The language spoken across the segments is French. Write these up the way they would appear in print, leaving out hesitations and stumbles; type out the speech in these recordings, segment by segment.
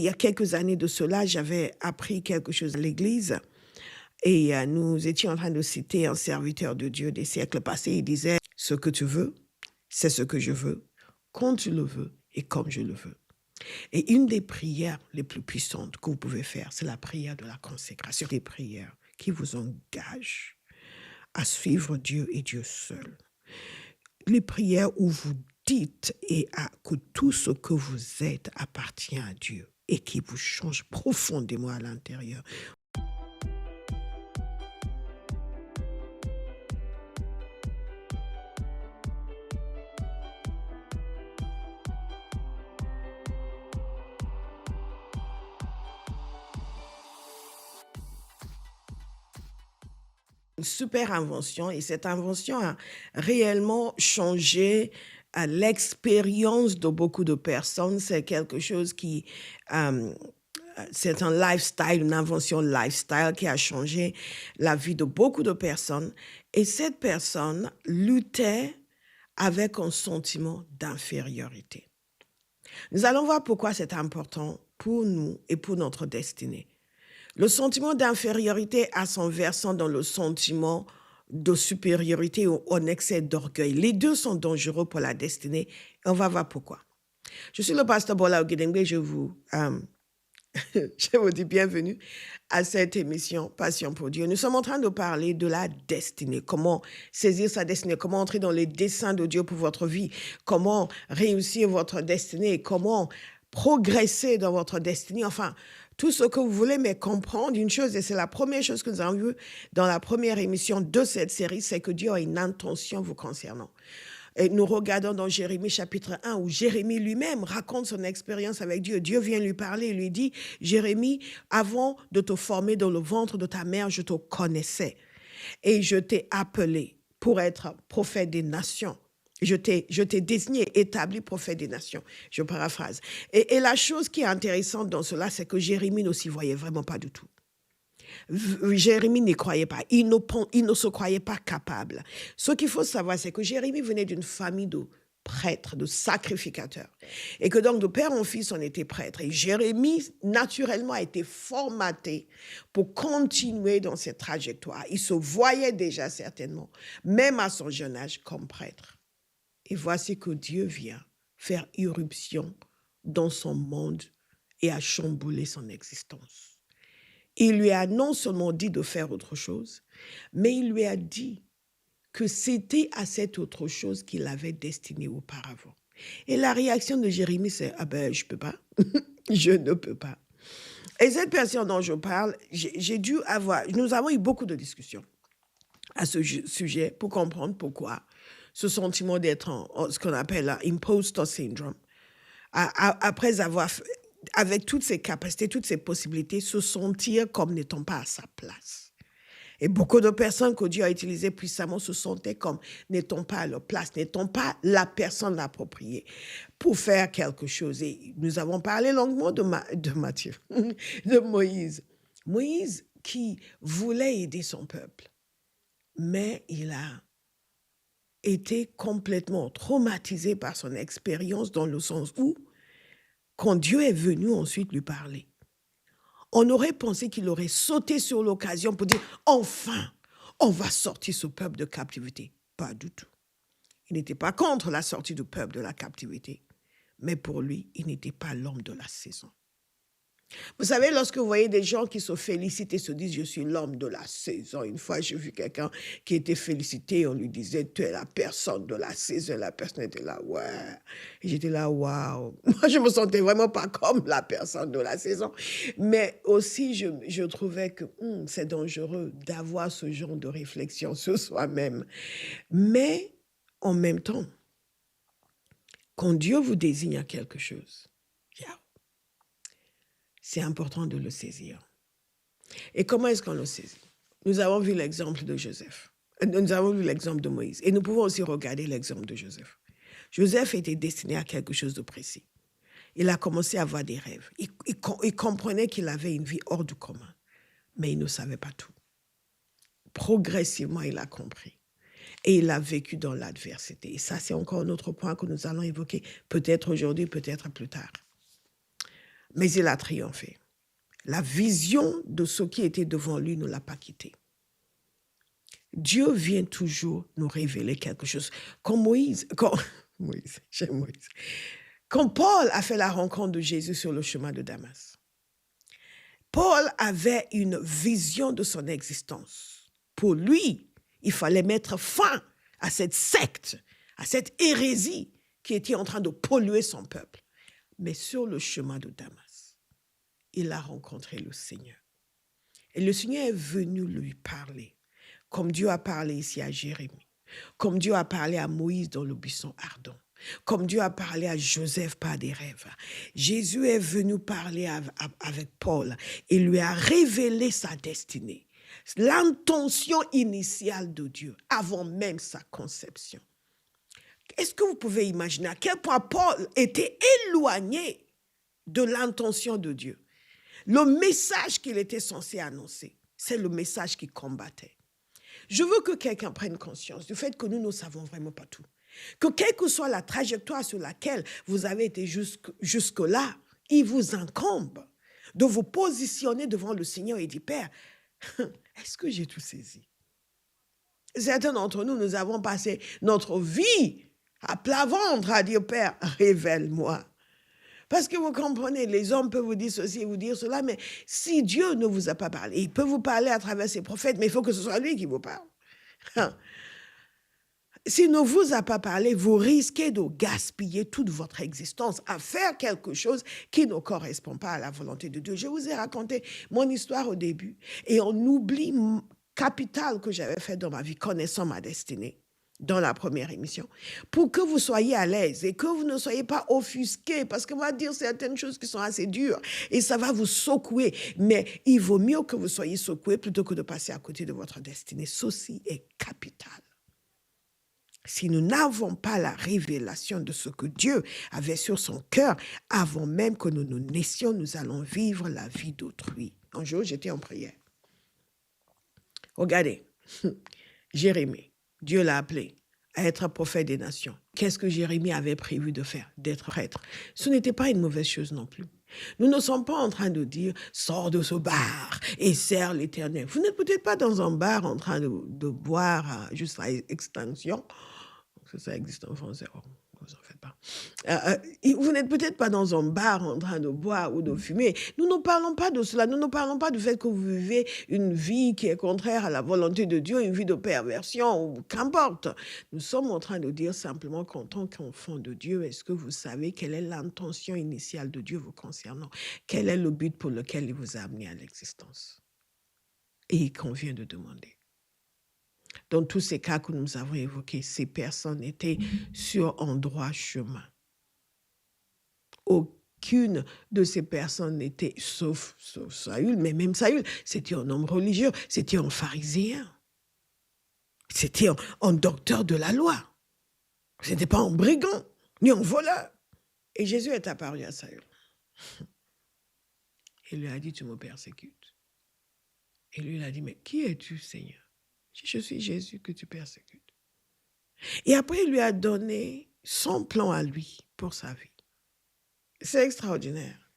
y a quelques années de cela, j'avais appris quelque chose à l'église et nous étions en train de citer un serviteur de Dieu des siècles passés. Il disait, ce que tu veux, c'est ce que je veux, quand tu le veux et comme je le veux. Et une des prières les plus puissantes que vous pouvez faire, c'est la prière de la consécration. Des prières qui vous engagent à suivre Dieu et Dieu seul. Les prières où vous dites que tout ce que vous êtes appartient à Dieu et qui vous change profondément à l'intérieur. Une super invention et cette invention a réellement changé l'expérience de beaucoup de personnes. C'est quelque chose qui, c'est un lifestyle, une invention lifestyle qui a changé la vie de beaucoup de personnes. Et cette personne luttait avec un sentiment d'infériorité. Nous allons voir pourquoi c'est important pour nous et pour notre destinée. Le sentiment d'infériorité a son versant dans le sentiment de supériorité ou en excès d'orgueil. Les deux sont dangereux pour la destinée et on va voir pourquoi. Je suis le pasteur Bola Ogedengbe, je vous dis bienvenue à cette émission Passion pour Dieu. Nous sommes en train de parler de la destinée, comment saisir sa destinée, comment entrer dans les desseins de Dieu pour votre vie, comment réussir votre destinée, comment progresser dans votre destinée, enfin, tout ce que vous voulez, mais comprendre une chose, et c'est la première chose que nous avons vue dans la première émission de cette série, c'est que Dieu a une intention vous concernant. Et nous regardons dans Jérémie chapitre 1 où Jérémie lui-même raconte son expérience avec Dieu. Dieu vient lui parler et lui dit, Jérémie, avant de te former dans le ventre de ta mère, je te connaissais et je t'ai appelé pour être prophète des nations. Je t'ai désigné, établi prophète des nations. Je paraphrase. Et la chose qui est intéressante dans cela, c'est que Jérémie ne s'y voyait vraiment pas du tout. Jérémie n'y croyait pas. Il ne se croyait pas capable. Ce qu'il faut savoir, c'est que Jérémie venait d'une famille de prêtres, de sacrificateurs. Et que donc, de père en fils, on était prêtre. Et Jérémie, naturellement, a été formaté pour continuer dans cette trajectoire. Il se voyait déjà certainement, même à son jeune âge, comme prêtre. Et voici que Dieu vient faire irruption dans son monde et a chamboulé son existence. Il lui a non seulement dit de faire autre chose, mais il lui a dit que c'était à cette autre chose qu'il avait destiné auparavant. Et la réaction de Jérémie, c'est « Ah ben, je ne peux pas, je ne peux pas ». Et cette personne dont je parle, nous avons eu beaucoup de discussions à ce sujet pour comprendre pourquoi ce sentiment d'être ce qu'on appelle l'imposter syndrome, après avoir, avec toutes ses capacités, toutes ses possibilités, se sentir comme n'étant pas à sa place. Et beaucoup de personnes que Dieu a utilisées puissamment se sentaient comme n'étant pas à leur place, n'étant pas la personne appropriée pour faire quelque chose. Et nous avons parlé longuement de Moïse. Moïse qui voulait aider son peuple, mais il a été complètement traumatisé par son expérience dans le sens où, quand Dieu est venu ensuite lui parler, on aurait pensé qu'il aurait sauté sur l'occasion pour dire « Enfin, on va sortir ce peuple de captivité ». Pas du tout. Il n'était pas contre la sortie du peuple de la captivité, mais pour lui, il n'était pas l'homme de la saison. Vous savez, lorsque vous voyez des gens qui se félicitent et se disent « je suis l'homme de la saison ». Une fois, j'ai vu quelqu'un qui était félicité, on lui disait « tu es la personne de la saison ». La personne était là « ouais ». Et j'étais là « waouh ». Moi, je me sentais vraiment pas comme la personne de la saison. Mais aussi, je trouvais que c'est dangereux d'avoir ce genre de réflexion sur soi-même. Mais en même temps, quand Dieu vous désigne à quelque chose, c'est important de le saisir. Et comment est-ce qu'on le saisit? Nous avons vu l'exemple de Joseph. Nous avons vu l'exemple de Moïse. Et nous pouvons aussi regarder l'exemple de Joseph. Joseph était destiné à quelque chose de précis. Il a commencé à avoir des rêves. Il comprenait qu'il avait une vie hors du commun. Mais il ne savait pas tout. Progressivement, il a compris. Et il a vécu dans l'adversité. Et ça, c'est encore un autre point que nous allons évoquer, peut-être aujourd'hui, peut-être plus tard. Mais il a triomphé. La vision de ce qui était devant lui ne l'a pas quitté. Dieu vient toujours nous révéler quelque chose. Comme j'aime Moïse. Quand Paul a fait la rencontre de Jésus sur le chemin de Damas, Paul avait une vision de son existence. Pour lui, il fallait mettre fin à cette secte, à cette hérésie qui était en train de polluer son peuple. Mais sur le chemin de Damas, il a rencontré le Seigneur. Et le Seigneur est venu lui parler, comme Dieu a parlé ici à Jérémie, comme Dieu a parlé à Moïse dans le buisson ardent, comme Dieu a parlé à Joseph par des rêves. Jésus est venu parler avec Paul et lui a révélé sa destinée, l'intention initiale de Dieu avant même sa conception. Est-ce que vous pouvez imaginer à quel point Paul était éloigné de l'intention de Dieu? Le message qu'il était censé annoncer, c'est le message qu'il combattait. Je veux que quelqu'un prenne conscience du fait que nous ne savons vraiment pas tout. Que quelle que soit la trajectoire sur laquelle vous avez été jusque-là, il vous incombe de vous positionner devant le Seigneur et dire, Père, est-ce que j'ai tout saisi? Certains d'entre nous, nous avons passé notre vie à plat ventre à dire, Père, révèle-moi. Parce que vous comprenez, les hommes peuvent vous dire ceci et vous dire cela, mais si Dieu ne vous a pas parlé, il peut vous parler à travers ses prophètes, mais il faut que ce soit lui qui vous parle. S'il ne vous a pas parlé, vous risquez de gaspiller toute votre existence à faire quelque chose qui ne correspond pas à la volonté de Dieu. Je vous ai raconté mon histoire au début et on oublie capital que j'avais fait dans ma vie, connaissant ma destinée, dans la première émission, pour que vous soyez à l'aise et que vous ne soyez pas offusqués, parce qu'on va dire certaines choses qui sont assez dures et ça va vous secouer. Mais il vaut mieux que vous soyez secoués plutôt que de passer à côté de votre destinée. Ceci est capital. Si nous n'avons pas la révélation de ce que Dieu avait sur son cœur, avant même que nous nous naissions, nous allons vivre la vie d'autrui. Un jour, j'étais en prière. Regardez, Jérémie, Dieu l'a appelé à être prophète des nations. Qu'est-ce que Jérémie avait prévu de faire? D'être prêtre. Ce n'était pas une mauvaise chose non plus. Nous ne sommes pas en train de dire « sors de ce bar et sers l'Éternel ». Vous n'êtes peut-être pas dans un bar en train de boire jusqu'à extinction. Ça existe en français. Oh, vous en faites pas. Vous n'êtes peut-être pas dans un bar en train de boire ou de fumer. Nous ne parlons pas de cela. Nous ne parlons pas du fait que vous vivez une vie qui est contraire à la volonté de Dieu, une vie de perversion ou qu'importe. Nous sommes en train de dire simplement qu'en tant qu'enfant de Dieu, est-ce que vous savez quelle est l'intention initiale de Dieu vous concernant? Quel est le but pour lequel il vous a amené à l'existence? Et il convient de demander. Dans tous ces cas que nous avons évoqués, ces personnes étaient sur un droit chemin. Aucune de ces personnes n'était, sauf Saül, mais même Saül, c'était un homme religieux, c'était un pharisien, c'était un docteur de la loi. Ce n'était pas un brigand, ni un voleur. Et Jésus est apparu à Saül. Il lui a dit, tu me persécutes. Et lui, il a dit, mais qui es-tu, Seigneur? Je suis Jésus que tu persécutes. Et après, il lui a donné son plan à lui pour sa vie. C'est extraordinaire.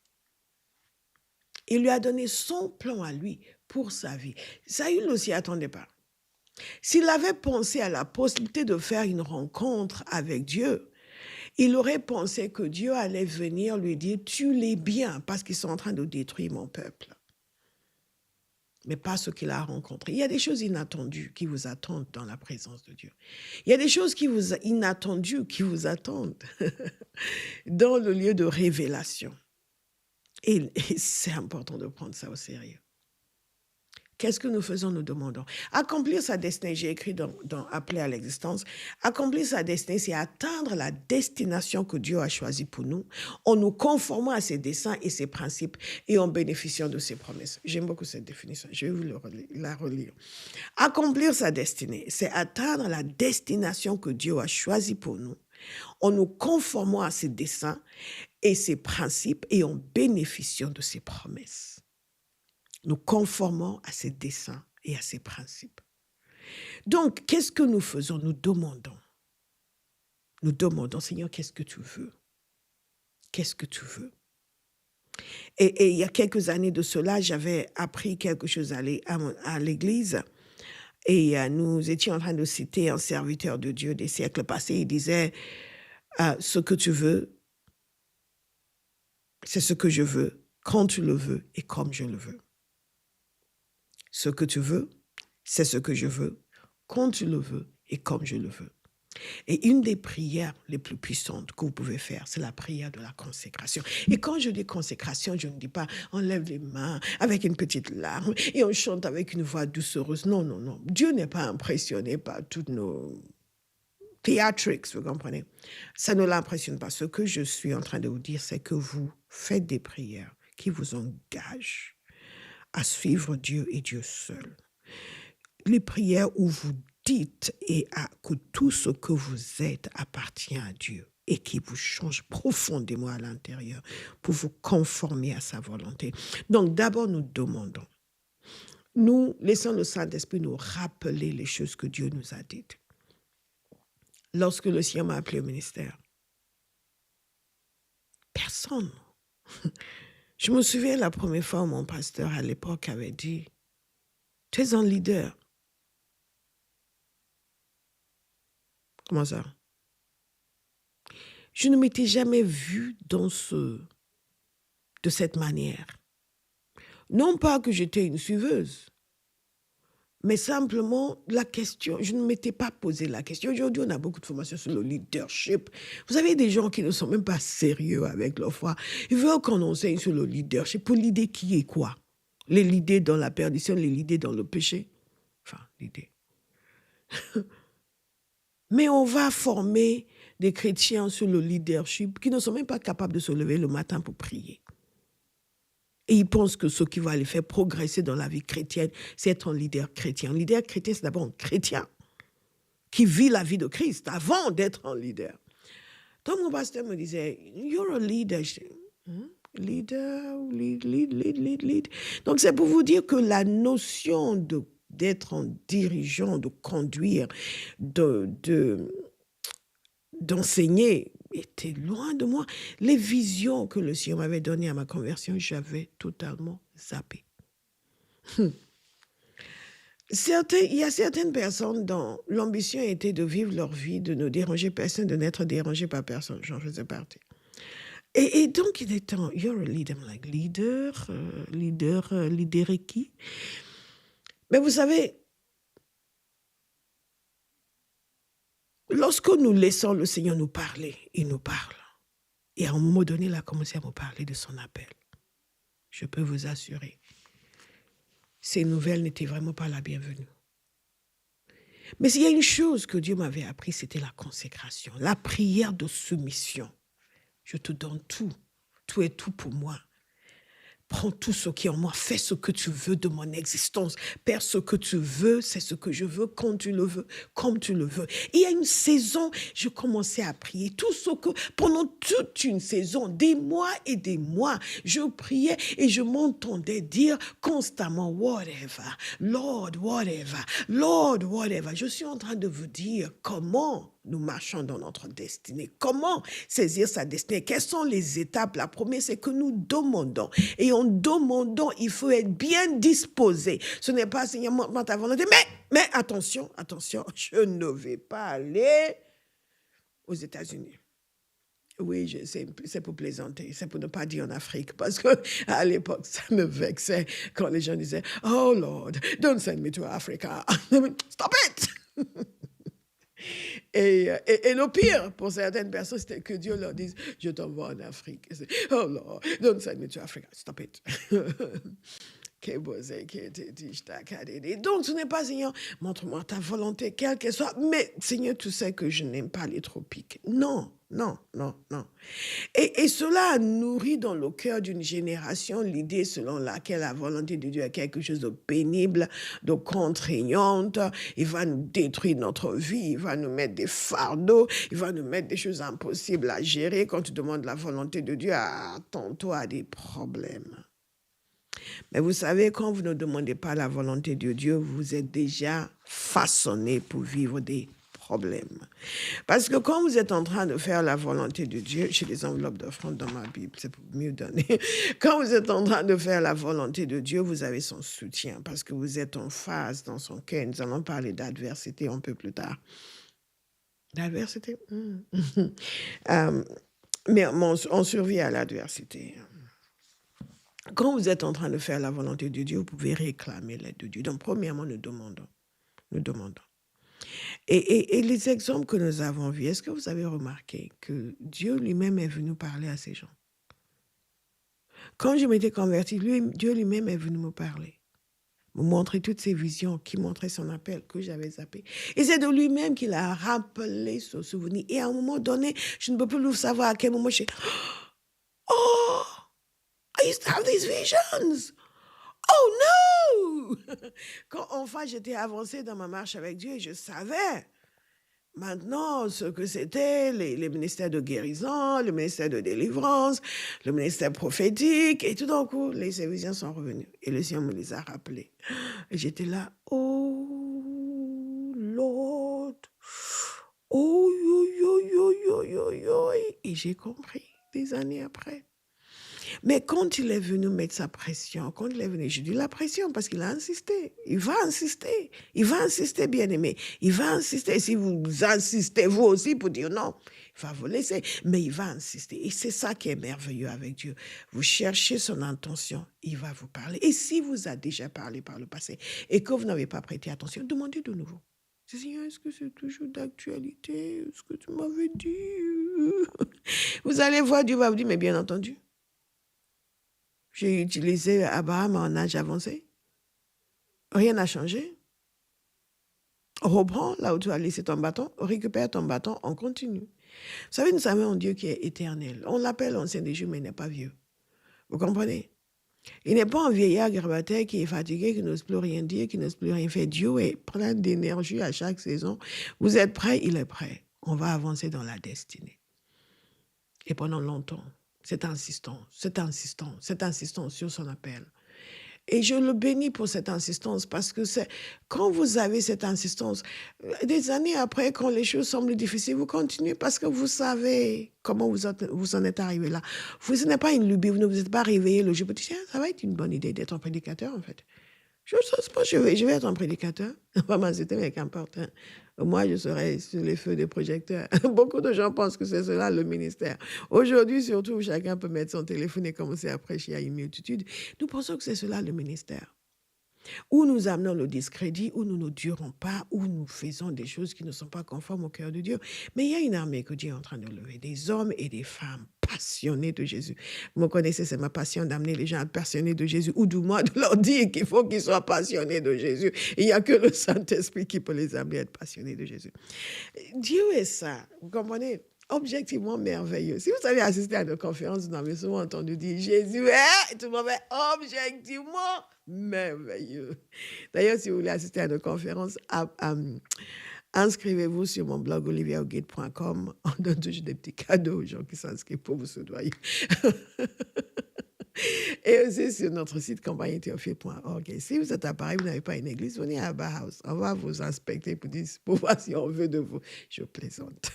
Il lui a donné son plan à lui pour sa vie. Saül ne s'y attendait pas. S'il avait pensé à la possibilité de faire une rencontre avec Dieu, il aurait pensé que Dieu allait venir lui dire « tue-les bien parce qu'ils sont en train de détruire mon peuple ». Mais pas ce qu'il a rencontré. Il y a des choses inattendues qui vous attendent dans la présence de Dieu. Il y a des choses inattendues qui vous attendent dans le lieu de révélation. Et c'est important de prendre ça au sérieux. Qu'est-ce que nous faisons? Nous demandons. Accomplir sa destinée, j'ai écrit dans Appelé à l'existence, accomplir sa destinée, c'est atteindre la destination que Dieu a choisie pour nous, en nous conformant à ses desseins et ses principes et en bénéficiant de ses promesses. J'aime beaucoup cette définition, je vais vous la relire. Accomplir sa destinée, c'est atteindre la destination que Dieu a choisie pour nous, en nous conformant à ses desseins et ses principes et en bénéficiant de ses promesses. Nous conformons à ses desseins et à ses principes. Donc, qu'est-ce que nous faisons? Nous demandons. Nous demandons, Seigneur, qu'est-ce que tu veux? Qu'est-ce que tu veux? Et il y a quelques années de cela, j'avais appris quelque chose à l'église. Et nous étions en train de citer un serviteur de Dieu des siècles passés. Il disait, ce que tu veux, c'est ce que je veux, quand tu le veux et comme je le veux. Ce que tu veux, c'est ce que je veux, quand tu le veux et comme je le veux. Et une des prières les plus puissantes que vous pouvez faire, c'est la prière de la consécration. Et quand je dis consécration, je ne dis pas on lève les mains avec une petite larme et on chante avec une voix doucereuse. Non, non, non. Dieu n'est pas impressionné par toutes nos theatrics, vous comprenez? Ça ne l'impressionne pas. Ce que je suis en train de vous dire, c'est que vous faites des prières qui vous engagent à suivre Dieu et Dieu seul. Les prières où vous dites que tout ce que vous êtes appartient à Dieu et qui vous change profondément à l'intérieur pour vous conformer à sa volonté. Donc d'abord, nous demandons. Nous laissons le Saint-Esprit nous rappeler les choses que Dieu nous a dites. Lorsque le Seigneur m'a appelé au ministère, personne. Je me souviens la première fois où mon pasteur à l'époque avait dit, tu es un leader. Comment ça? Je ne m'étais jamais vue de cette manière. Non pas que j'étais une suiveuse, mais simplement la question, je ne m'étais pas posé la question. Aujourd'hui, on a beaucoup de formations sur le leadership. Vous avez des gens qui ne sont même pas sérieux avec leur foi. Ils veulent qu'on enseigne sur le leadership. Pour l'idée qui est quoi? Les l'idée dans la perdition, les l'idée dans le péché. Enfin, l'idée. Mais on va former des chrétiens sur le leadership qui ne sont même pas capables de se lever le matin pour prier. Et ils pensent que ce qui va les faire progresser dans la vie chrétienne, c'est être un leader chrétien. Un leader chrétien, c'est d'abord un chrétien qui vit la vie de Christ avant d'être un leader. Donc mon pasteur me disait, you're a leader. Leader, lead. Donc c'est pour vous dire que la notion d'être un dirigeant, de conduire, d'enseigner était loin de moi. Les visions que le Seigneur m'avait données à ma conversion, j'avais totalement zappé. Il y a certaines personnes dont l'ambition était de vivre leur vie, de ne déranger personne, de n'être dérangé par personne. J'en faisais partie. Et donc, il était en, you're a leader. I'm like, leader qui? Mais vous savez, lorsque nous laissons le Seigneur nous parler, il nous parle. Et à un moment donné, il a commencé à me parler de son appel. Je peux vous assurer, ces nouvelles n'étaient vraiment pas la bienvenue. Mais s'il y a une chose que Dieu m'avait appris, c'était la consécration, la prière de soumission. Je te donne tout. Tout est tout pour moi. Prends tout ce qui est en moi. Fais ce que tu veux de mon existence. Père, ce que tu veux, c'est ce que je veux, quand tu le veux, comme tu le veux. Et il y a une saison, je commençais à prier. Pendant toute une saison, des mois et des mois, je priais et je m'entendais dire constamment, whatever, Lord, whatever, Lord, whatever. Je suis en train de vous dire comment nous marchons dans notre destinée. Comment saisir sa destinée? Quelles sont les étapes? La première, c'est que nous demandons. Et en demandant, il faut être bien disposé. Ce n'est pas Seigneur, moi ta volonté. Mais attention, je ne vais pas aller aux États-Unis. Oui, c'est pour plaisanter, c'est pour ne pas dire en Afrique, parce qu'à l'époque, ça me vexait quand les gens disaient, oh Lord, don't send me to Africa. Stop it! Et le pire pour certaines personnes, c'était que Dieu leur dise, je t'envoie en Afrique. Oh Lord, don't send me to Africa. Stop it. Donc, ce n'est pas, Seigneur, montre-moi ta volonté, quelle qu'elle soit. Mais, Seigneur, tu sais que je n'aime pas les tropiques. Non. Et cela nourrit dans le cœur d'une génération l'idée selon laquelle la volonté de Dieu est quelque chose de pénible, de contraignante. Il va nous détruire notre vie, il va nous mettre des fardeaux, il va nous mettre des choses impossibles à gérer. Quand tu demandes la volonté de Dieu, attends-toi à des problèmes. Mais vous savez, quand vous ne demandez pas la volonté de Dieu, vous êtes déjà façonné pour vivre des problème. Parce que quand vous êtes en train de faire la volonté de Dieu, j'ai des enveloppes d'offrandes dans ma Bible, c'est pour mieux donner. Quand vous êtes en train de faire la volonté de Dieu, vous avez son soutien parce que vous êtes en phase dans son cœur. Nous allons parler d'adversité un peu plus tard. L'adversité? Mais on survit à l'adversité. Quand vous êtes en train de faire la volonté de Dieu, vous pouvez réclamer l'aide de Dieu. Donc, premièrement, nous demandons. Nous demandons. Et les exemples que nous avons vus, est-ce que vous avez remarqué que Dieu lui-même est venu parler à ces gens? Quand je m'étais convertie, Dieu lui-même est venu me parler, me montrer toutes ces visions, qui montraient son appel, que j'avais zappé. Et c'est de lui-même qu'il a rappelé ce souvenir. Et à un moment donné, je ne peux plus savoir à quel moment je... Oh, I used to have these visions. Oh no! Quand enfin j'étais avancée dans ma marche avec Dieu, je savais maintenant ce que c'était les ministères de guérison, le ministère de délivrance, le ministère prophétique. Et tout d'un coup, ces visions sont revenues. Et le Seigneur me les a rappelées. Et j'étais là, oh Lord, oh yo yo yo yo yo yo. Et j'ai compris des années après. Mais quand il est venu mettre sa pression, quand il est venu, j'ai dit la pression parce qu'il a insisté. Il va insister. Il va insister, bien-aimé. Il va insister. Si vous insistez, vous aussi, pour dire non, il va vous laisser. Mais il va insister. Et c'est ça qui est merveilleux avec Dieu. Vous cherchez son intention, il va vous parler. Et si vous a déjà parlé par le passé et que vous n'avez pas prêté attention, demandez de nouveau. Seigneur, est-ce que c'est toujours d'actualité? Est-ce que tu m'avais dit? Vous allez voir, Dieu va vous dire, mais bien entendu. J'ai utilisé Abraham en âge avancé. Rien n'a changé. Reprends là où tu as laissé ton bâton, récupère ton bâton, on continue. Vous savez, nous avons un Dieu qui est éternel. On l'appelle ancien des jours, mais il n'est pas vieux. Vous comprenez? Il n'est pas un vieillard grabataire qui est fatigué, qui n'ose plus rien dire, qui n'ose plus rien faire. Dieu est plein d'énergie à chaque saison. Vous êtes prêts? Il est prêt. On va avancer dans la destinée. Et pendant longtemps, cette insistance sur son appel. Et je le bénis pour cette insistance parce que c'est quand vous avez cette insistance, des années après, quand les choses semblent difficiles, vous continuez parce que vous savez comment vous en êtes arrivé là. Ce n'est pas une lubie, vous ne vous êtes pas réveillé le jour. Vous dites, ça va être une bonne idée d'être un prédicateur en fait. Je ne sais pas, je vais être un prédicateur. Pas m'insulter, mais qu'importe. Hein. Moi, je serai sur les feux des projecteurs. Beaucoup de gens pensent que c'est cela le ministère. Aujourd'hui, surtout, chacun peut mettre son téléphone et commencer à prêcher à une multitude. Nous pensons que c'est cela le ministère. Où nous amenons le discrédit, où nous ne durons pas, où nous faisons des choses qui ne sont pas conformes au cœur de Dieu. Mais il y a une armée que Dieu est en train de lever, des hommes et des femmes passionnés de Jésus. Vous me connaissez, c'est ma passion d'amener les gens à être passionnés de Jésus, ou du moins de leur dire qu'il faut qu'ils soient passionnés de Jésus. Il n'y a que le Saint-Esprit qui peut les amener à être passionnés de Jésus. Dieu est ça, vous comprenez? Objectivement merveilleux. Si vous avez assisté à nos conférences, vous avez souvent entendu dire Jésus est, tout le monde fait objectivement merveilleux. D'ailleurs, si vous voulez assister à nos conférences, inscrivez-vous sur mon blog oliviaoguide.com. On donne toujours des petits cadeaux aux gens qui s'inscrivent pour vous soudoyer. Et aussi sur notre site compagnietheophile.org. Et si vous êtes à Paris, vous n'avez pas une église, venez à Bauhaus. On va vous inspecter pour voir si on veut de vous. Je plaisante.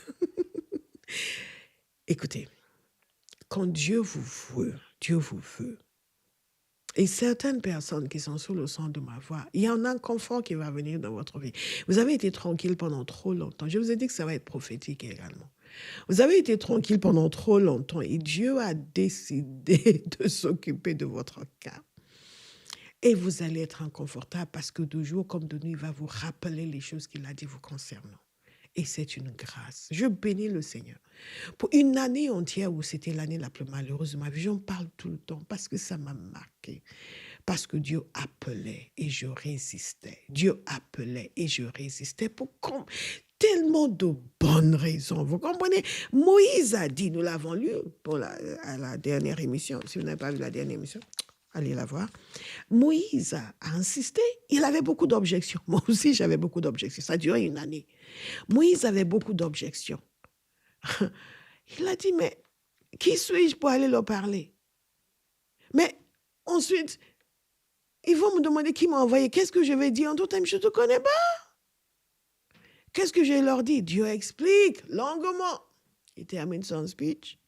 Écoutez, quand Dieu vous veut, Dieu vous veut. Et certaines personnes qui sont sous le son de ma voix, il y a un inconfort qui va venir dans votre vie. Vous avez été tranquille pendant trop longtemps. Je vous ai dit que ça va être prophétique également. Vous avez été tranquille pendant trop longtemps et Dieu a décidé de s'occuper de votre cas. Et vous allez être inconfortable parce que de jour comme de nuit, il va vous rappeler les choses qu'il a dit vous concernant. Et c'est une grâce. Je bénis le Seigneur. Pour une année entière où c'était l'année la plus malheureuse de ma vie, j'en parle tout le temps parce que ça m'a marqué. Parce que Dieu appelait et je résistais. Dieu appelait et je résistais pour tellement de bonnes raisons. Vous comprenez? Moïse a dit, nous l'avons lu à la dernière émission. Si vous n'avez pas vu la dernière émission, allez la voir. Moïse a insisté. Il avait beaucoup d'objections. Moi aussi, j'avais beaucoup d'objections. Ça a duré une année. Moïse avait beaucoup d'objections. Il a dit, mais qui suis-je pour aller leur parler? Mais ensuite, ils vont me demander qui m'a envoyé. Qu'est-ce que je vais dire en tout temps? Je ne te connais pas. Qu'est-ce que je leur dis? Dieu explique longuement. Il termine son speech.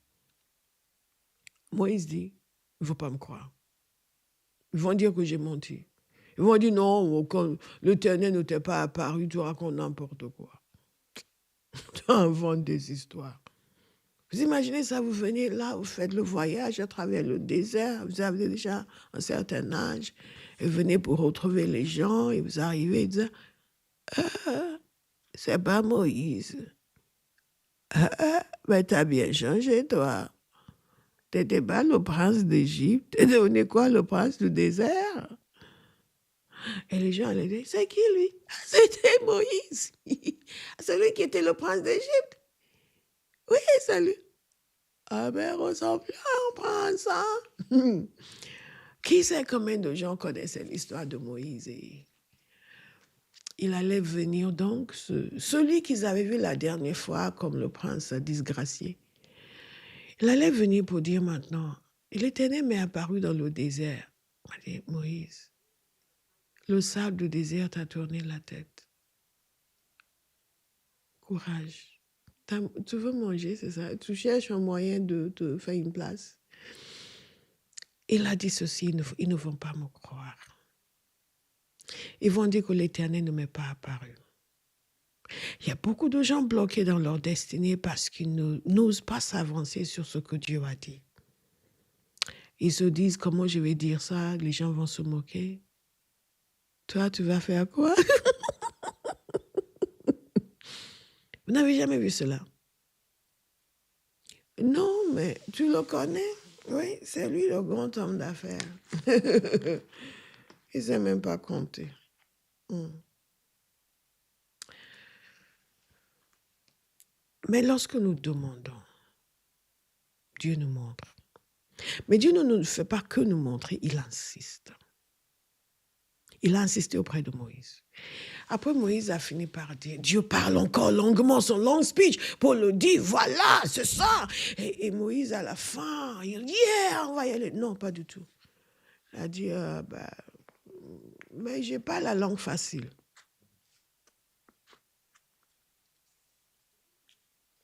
Moïse dit, il ne faut pas me croire. Ils vont dire que j'ai menti. Ils vont dire non, quand l'Éternel ne t'est pas apparu, tu racontes n'importe quoi. Tu inventes des histoires. Vous imaginez ça, vous venez là, vous faites le voyage à travers le désert, vous avez déjà un certain âge, et vous venez pour retrouver les gens, et vous arrivez et dites, c'est pas Moïse. Mais t'as bien changé, toi. T'étais pas le prince d'Égypte. T'es devenu quoi, le prince du désert? Et les gens allaient dire, c'est qui lui? Ah, c'était Moïse. Celui qui était le prince d'Égypte. Oui, c'est lui. Ah ben, ressemble à un prince, hein? Qui sait combien de gens connaissaient l'histoire de Moïse? Et il allait venir donc, celui qu'ils avaient vu la dernière fois comme le prince disgracié. Il allait venir pour dire maintenant, l'Éternel m'est apparu dans le désert. Il m'a dit, Moïse, le sable du désert t'a tourné la tête. Courage. Tu veux manger, c'est ça? Tu cherches un moyen de te faire une place. Il a dit ceci, ils ne vont pas me croire. Ils vont dire que l'Éternel ne m'est pas apparu. Il y a beaucoup de gens bloqués dans leur destinée parce qu'ils n'osent pas s'avancer sur ce que Dieu a dit. Ils se disent, comment je vais dire ça? Les gens vont se moquer. Toi, tu vas faire quoi? Vous n'avez jamais vu cela? Non, mais tu le connais? Oui, c'est lui le grand homme d'affaires. Il ne sait même pas compter. Mais lorsque nous demandons, Dieu nous montre. Mais Dieu ne nous fait pas que nous montrer, il insiste. Il a insisté auprès de Moïse. Après, Moïse a fini par dire, Dieu parle encore longuement, son long speech, pour le dire, voilà, c'est ça. Et Moïse, à la fin, il dit, yeah, on va y aller. Non, pas du tout. Il a dit, mais je n'ai pas la langue facile.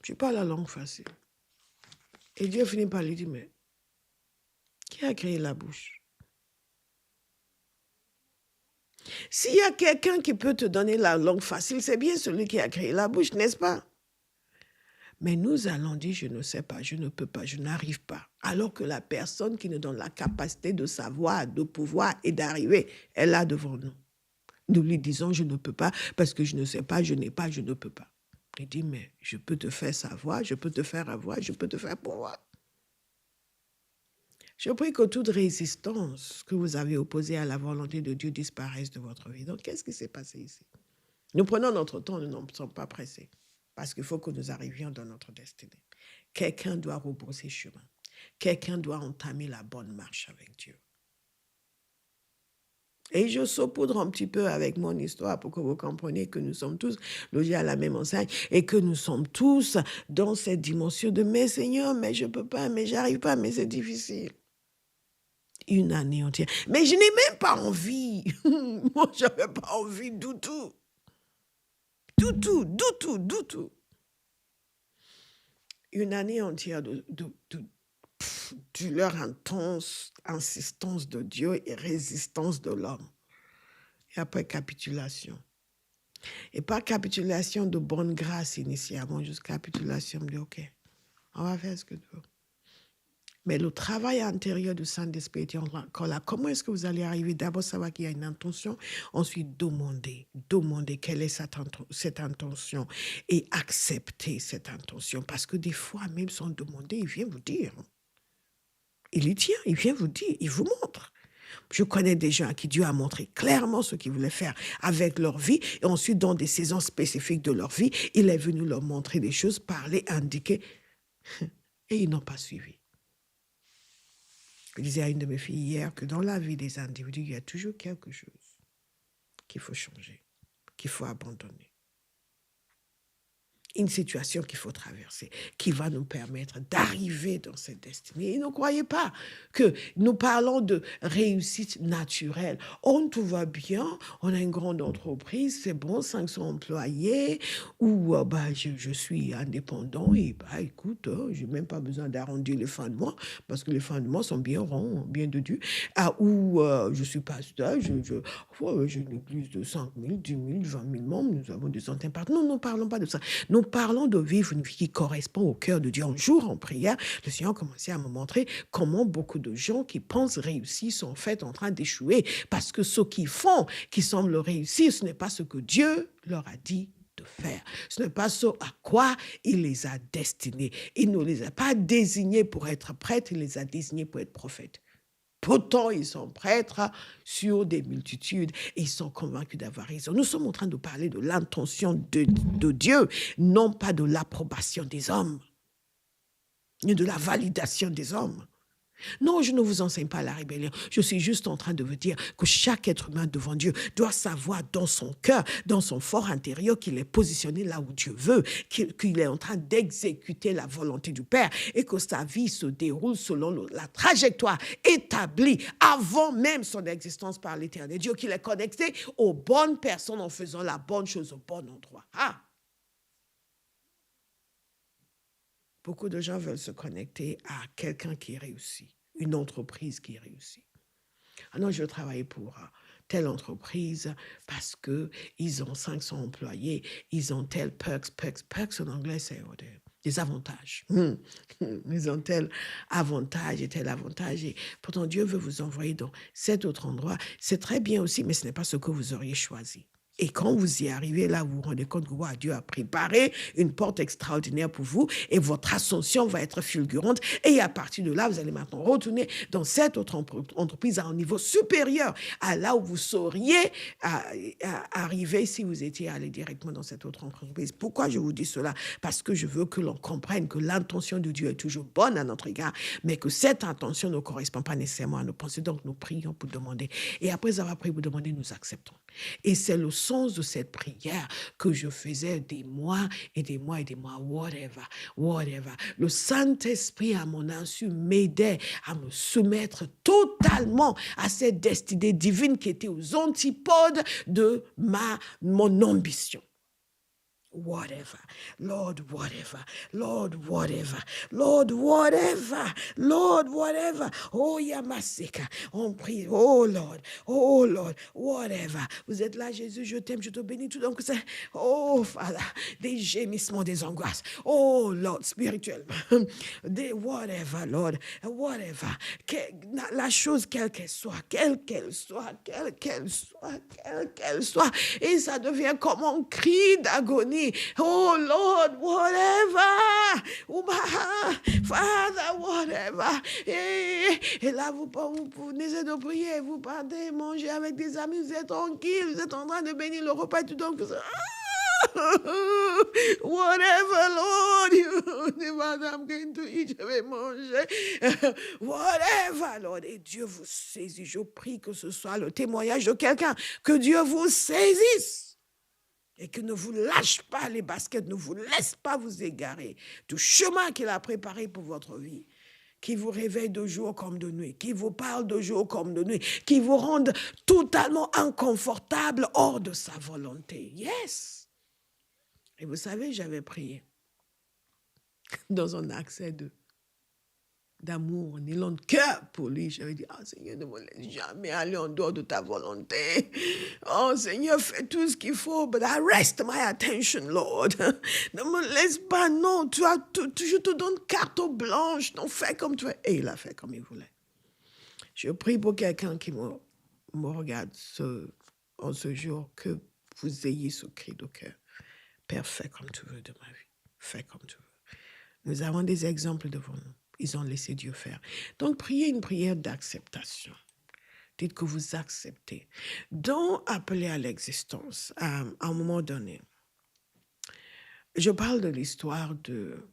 Je n'ai pas la langue facile. Et Dieu finit par lui dire, mais qui a créé la bouche? S'il y a quelqu'un qui peut te donner la langue facile, c'est bien celui qui a créé la bouche, n'est-ce pas? Mais nous allons dire, je ne sais pas, je ne peux pas, je n'arrive pas. Alors que la personne qui nous donne la capacité de savoir, de pouvoir et d'arriver, elle est là devant nous. Nous lui disons, je ne peux pas, parce que je ne sais pas, je n'ai pas, je ne peux pas. Il dit, mais je peux te faire savoir, je peux te faire avoir, je peux te faire pouvoir. Je prie que toute résistance que vous avez opposée à la volonté de Dieu disparaisse de votre vie. Donc, qu'est-ce qui s'est passé ici? Nous prenons notre temps, nous ne sommes pas pressés. Parce qu'il faut que nous arrivions dans notre destinée. Quelqu'un doit rebrousser chemin. Quelqu'un doit entamer la bonne marche avec Dieu. Et je saupoudre un petit peu avec mon histoire pour que vous compreniez que nous sommes tous logés à la même enseigne et que nous sommes tous dans cette dimension de « mais Seigneur, mais je ne peux pas, mais j'arrive pas, mais c'est difficile ». Une année entière. Mais je n'ai même pas envie. Moi, je n'avais pas envie du tout. Du tout. Une année entière de douleur intense, insistance de Dieu et résistance de l'homme. Et après, capitulation. Et pas capitulation de bonne grâce initialement, juste capitulation de OK, on va faire ce que tu veux. Mais le travail intérieur du Saint-Esprit est encore là. Comment est-ce que vous allez arriver? D'abord, savoir qu'il y a une intention. Ensuite, demander quelle est cette intention et accepter cette intention. Parce que des fois, même sans demander, il vient vous dire. Il y tient, il vient vous dire, il vous montre. Je connais des gens à qui Dieu a montré clairement ce qu'ils voulaient faire avec leur vie. Et ensuite, dans des saisons spécifiques de leur vie, il est venu leur montrer des choses, parler, indiquer. Et ils n'ont pas suivi. Je disais à une de mes filles hier que dans la vie des individus, il y a toujours quelque chose qu'il faut changer, qu'il faut abandonner. une situation qu'il faut traverser, qui va nous permettre d'arriver dans cette destinée. Et ne croyez pas que nous parlons de réussite naturelle. On tout va bien, on a une grande entreprise, c'est bon, 500 employés, ou je suis indépendant et écoute, je n'ai même pas besoin d'arrondir les fins de mois, parce que les fins de mois sont bien ronds, bien dodus. Ou je suis pasteur, j'ai une église de 5 000, 10 000, 20 000 membres, nous avons des centaines par. Non, ne parlons pas de ça. Nous parlons de vivre une vie qui correspond au cœur de Dieu. Un jour, en prière, le Seigneur commençait à me montrer comment beaucoup de gens qui pensent réussir sont en fait en train d'échouer. Parce que ce qu'ils font, qui semblent réussir, ce n'est pas ce que Dieu leur a dit de faire. Ce n'est pas ce à quoi il les a destinés. Il ne les a pas désignés pour être prêtres, il les a désignés pour être prophètes. Pourtant, ils sont prêtres sur des multitudes et ils sont convaincus d'avoir raison. Nous sommes en train de parler de l'intention de Dieu, non pas de l'approbation des hommes, ni de la validation des hommes. Non, je ne vous enseigne pas la rébellion. Je suis juste en train de vous dire que chaque être humain devant Dieu doit savoir dans son cœur, dans son fort intérieur, qu'il est positionné là où Dieu veut, qu'il est en train d'exécuter la volonté du Père et que sa vie se déroule selon la trajectoire établie avant même son existence par l'Éternel Dieu, qu'il est connecté aux bonnes personnes en faisant la bonne chose au bon endroit. Ah! Beaucoup de gens veulent se connecter à quelqu'un qui réussit, une entreprise qui réussit. Ah non, je veux travailler pour telle entreprise parce qu'ils ont 500 employés, ils ont tel perks en anglais, c'est des avantages. Ils ont tel avantage et tel avantage. Et pourtant, Dieu veut vous envoyer dans cet autre endroit. C'est très bien aussi, mais ce n'est pas ce que vous auriez choisi. Et quand vous y arrivez, là, vous vous rendez compte que Dieu a préparé une porte extraordinaire pour vous et votre ascension va être fulgurante. Et à partir de là, vous allez maintenant retourner dans cette autre entreprise à un niveau supérieur à là où vous seriez arriver si vous étiez allé directement dans cette autre entreprise. Pourquoi je vous dis cela? Parce que je veux que l'on comprenne que l'intention de Dieu est toujours bonne à notre égard, mais que cette intention ne correspond pas nécessairement à nos pensées. Donc, nous prions pour demander. Et après avoir prié pour demander, nous acceptons. Et c'est le sens de cette prière que je faisais des mois et des mois et des mois, whatever. Le Saint-Esprit, à mon insu, m'aidait à me soumettre totalement à cette destinée divine qui était aux antipodes de mon ambition. Whatever, Lord, whatever, Lord, whatever, Lord, whatever, Lord, whatever. Oh, Yamasika, on prie, oh Lord, whatever. Vous êtes là, Jésus, je t'aime, je te bénis, tout donc c'est, oh, Father, des gémissements, des angoisses. Oh, Lord, spirituellement, des whatever, Lord, whatever. La chose, quelle qu'elle soit, et ça devient comme un cri d'agonie. Oh Lord, whatever. Father, whatever. Et là, vous venez de prier, vous partez manger avec des amis, vous êtes tranquille, vous êtes en train de bénir le repas, tout donc. Whatever, Lord, madame, going to eat, je vais manger. Whatever, Lord. Et Dieu vous saisit. Je prie que ce soit le témoignage de quelqu'un. Que Dieu vous saisisse. Et que ne vous lâche pas les baskets, ne vous laisse pas vous égarer du chemin qu'il a préparé pour votre vie. Qui vous réveille de jour comme de nuit, qui vous parle de jour comme de nuit, qui vous rend totalement inconfortable hors de sa volonté. Yes! Et vous savez, j'avais prié dans un accès d'amour, en élan de cœur pour lui. J'avais dit, oh Seigneur, ne me laisse jamais aller en dehors de ta volonté. Oh Seigneur, fais tout ce qu'il faut, but arrest my attention, Lord. Ne me laisse pas, non, je te donne carte blanche, non, fais comme tu veux. Et il a fait comme il voulait. Je prie pour quelqu'un qui me regarde en ce jour, que vous ayez ce cri de cœur. Père, fais comme tu veux de ma vie. Fais comme tu veux. Nous avons des exemples devant nous. Ils ont laissé Dieu faire. Donc, priez une prière d'acceptation. Dites que vous acceptez. Donc, appelez à l'existence à un moment donné. Je parle de l'histoire de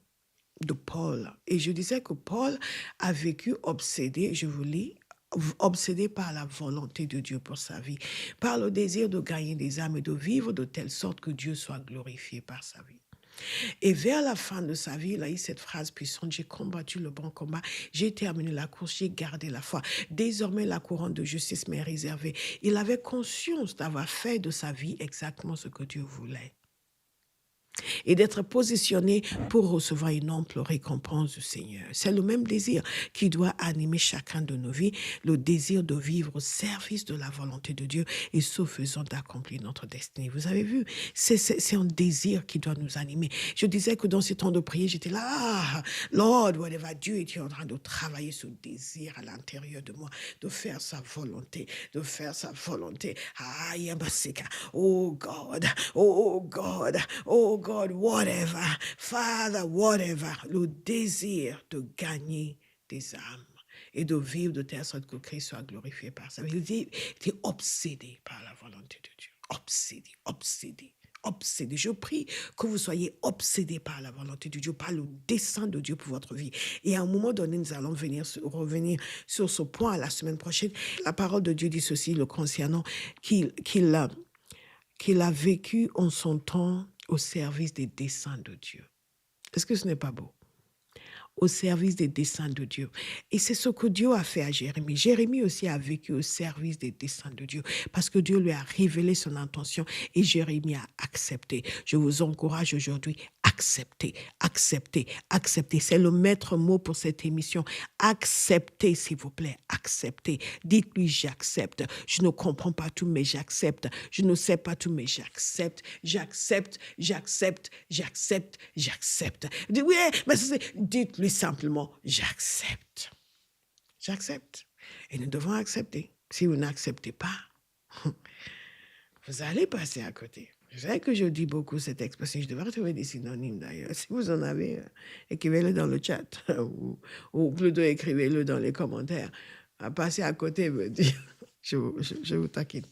Paul. Et je disais que Paul a vécu obsédé, je vous lis, obsédé par la volonté de Dieu pour sa vie, par le désir de gagner des âmes et de vivre de telle sorte que Dieu soit glorifié par sa vie. Et vers la fin de sa vie, il a eu cette phrase puissante, j'ai combattu le bon combat, j'ai terminé la course, j'ai gardé la foi. Désormais, la couronne de justice m'est réservée. Il avait conscience d'avoir fait de sa vie exactement ce que Dieu voulait et d'être positionné pour recevoir une ample récompense du Seigneur. C'est le même désir qui doit animer chacun de nos vies, le désir de vivre au service de la volonté de Dieu et ce faisant d'accomplir notre destinée. Vous avez vu, c'est un désir qui doit nous animer. Je disais que dans ces temps de prière, j'étais là, Lord, whatever, Dieu était en train de travailler ce désir à l'intérieur de moi, de faire sa volonté, de faire sa volonté. Ah, Yamasika, oh God, oh God, oh God, whatever, Father, whatever, le désir de gagner des âmes et de vivre de telle sorte que Christ soit glorifié par ça. Il était obsédé par la volonté de Dieu. Obsédé, obsédé, obsédé. Je prie que vous soyez obsédés par la volonté de Dieu, par le dessein de Dieu pour votre vie. Et à un moment donné, nous allons revenir sur ce point la semaine prochaine. La parole de Dieu dit ceci le concernant, qu'il a vécu en son temps au service des desseins de Dieu. Est-ce que ce n'est pas beau? Au service des desseins de Dieu. Et c'est ce que Dieu a fait à Jérémie. Jérémie aussi a vécu au service des desseins de Dieu parce que Dieu lui a révélé son intention et Jérémie a accepté. Je vous encourage aujourd'hui, acceptez, acceptez, acceptez. C'est le maître mot pour cette émission. Acceptez, s'il vous plaît, acceptez. Dites-lui, j'accepte. Je ne comprends pas tout, mais j'accepte. Je ne sais pas tout, mais j'accepte. J'accepte, j'accepte, j'accepte, j'accepte. Oui, mais dites-lui simplement, j'accepte. J'accepte. Et nous devons accepter. Si vous n'acceptez pas, vous allez passer à côté. Je sais que je dis beaucoup cette expression. Je devrais trouver des synonymes d'ailleurs. Si vous en avez, écrivez-le dans le chat ou plutôt écrivez-le dans les commentaires. À passer à côté veut dire, je vous taquine.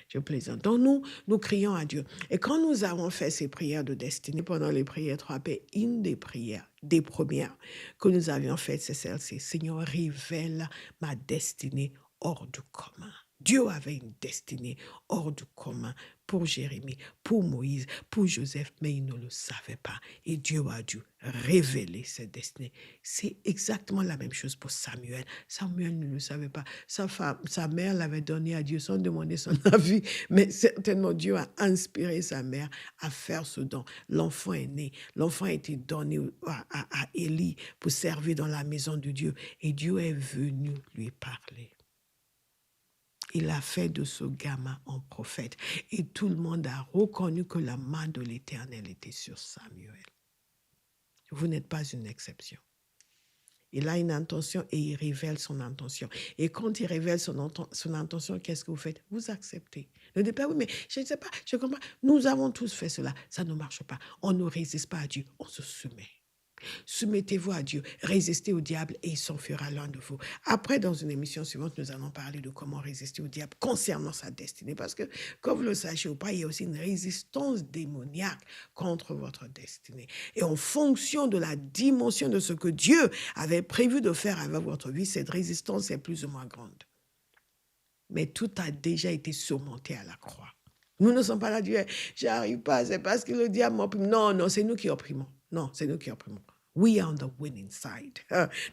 Je plaisante. Donc nous crions à Dieu. Et quand nous avons fait ces prières de destinée pendant les prières 3P, une des prières, des premières que nous avions faites, c'est celle-ci. Seigneur, révèle ma destinée hors du commun. Dieu avait une destinée hors du commun pour Jérémie, pour Moïse, pour Joseph, mais il ne le savait pas. Et Dieu a dû révéler cette destinée. C'est exactement la même chose pour Samuel. Samuel ne le savait pas. Sa mère l'avait donné à Dieu sans demander son avis, mais certainement Dieu a inspiré sa mère à faire ce don. L'enfant est né. L'enfant a été donné à Élie pour servir dans la maison de Dieu. Et Dieu est venu lui parler. Il a fait de ce gamin un prophète. Et tout le monde a reconnu que la main de l'Éternel était sur Samuel. Vous n'êtes pas une exception. Il a une intention et il révèle son intention. Et quand il révèle son intention, qu'est-ce que vous faites? Vous acceptez. Ne dites pas, oui, mais je ne sais pas, je comprends. Nous avons tous fait cela. Ça ne marche pas. On ne résiste pas à Dieu. On se soumet. Soumettez-vous à Dieu, résistez au diable et il s'enfuira loin de vous. Après, dans une émission suivante, nous allons parler de comment résister au diable concernant sa destinée. Parce que, comme vous le sachez ou pas, il y a aussi une résistance démoniaque contre votre destinée. Et en fonction de la dimension de ce que Dieu avait prévu de faire avec votre vie, cette résistance est plus ou moins grande. Mais tout a déjà été surmonté à la croix. Nous ne sommes pas là, Dieu, j'arrive pas, c'est parce que le diable m'opprime. Non, c'est nous qui opprimons. Non, c'est nous qui opprimons. We are on the winning side.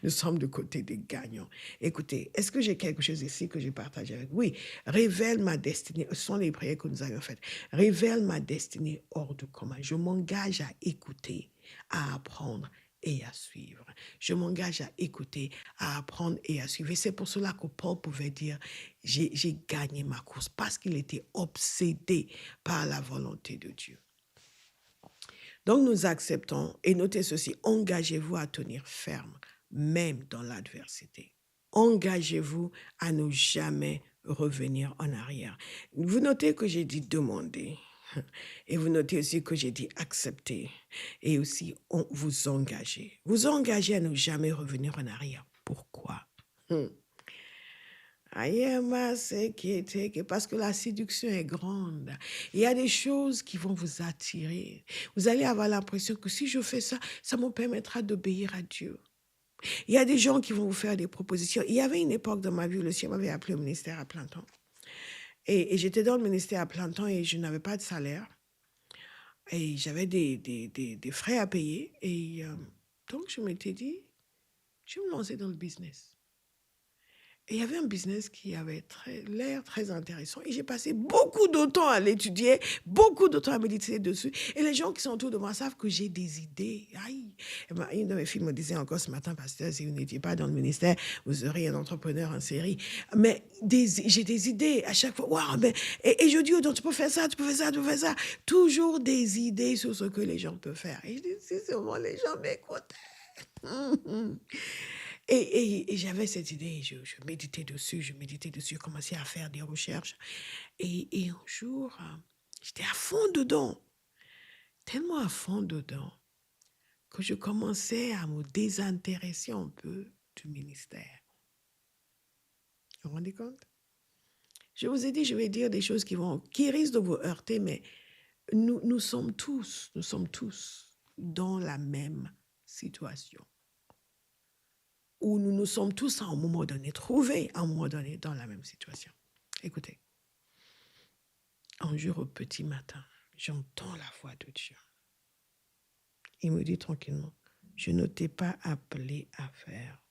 Nous sommes du côté des gagnants. Écoutez, est-ce que j'ai quelque chose ici que je partage avec vous? Oui, révèle ma destinée. Ce sont les prières que nous avions faites. Révèle ma destinée hors du commun. Je m'engage à écouter, à apprendre et à suivre. Je m'engage à écouter, à apprendre et à suivre. Et c'est pour cela que Paul pouvait dire, j'ai gagné ma course, parce qu'il était obsédé par la volonté de Dieu. Donc nous acceptons, et notez ceci, engagez-vous à tenir ferme, même dans l'adversité. Engagez-vous à ne jamais revenir en arrière. Vous notez que j'ai dit demander. Et vous notez aussi que j'ai dit accepter. Et aussi vous engager. Vous engagez à ne jamais revenir en arrière. Pourquoi? Parce que la séduction est grande. Il y a des choses qui vont vous attirer. Vous allez avoir l'impression que si je fais ça, ça me permettra d'obéir à Dieu. Il y a des gens qui vont vous faire des propositions. Il y avait une époque dans ma vie où le Seigneur m'avait appelé au ministère à plein temps. Et j'étais dans le ministère à plein temps et je n'avais pas de salaire. Et j'avais des frais à payer. Et donc, je m'étais dit, je vais me lancer dans le business. Et il y avait un business qui avait l'air très intéressant. Et j'ai passé beaucoup de temps à l'étudier, beaucoup de temps à méditer dessus. Et les gens qui sont autour de moi savent que j'ai des idées. Aïe. Une de mes filles me disait encore ce matin, pasteur, si vous n'étiez pas dans le ministère, vous seriez un entrepreneur en série. Mais j'ai des idées à chaque fois. Waouh, et je dis, oh, donc, tu peux faire ça, tu peux faire ça, tu peux faire ça. Toujours des idées sur ce que les gens peuvent faire. Et je dis, si seulement les gens m'écoutaient. Et j'avais cette idée, je méditais dessus, je commençais à faire des recherches. Et un jour, j'étais à fond dedans, tellement à fond dedans, que je commençais à me désintéresser un peu du ministère. Vous vous rendez compte? Je vous ai dit, je vais dire des choses qui risquent de vous heurter, mais nous sommes tous dans la même situation, où nous nous sommes tous à un moment donné trouvés, à un moment donné, dans la même situation. Écoutez, un jour au petit matin, j'entends la voix de Dieu. Il me dit tranquillement, je ne t'ai pas appelé à faire.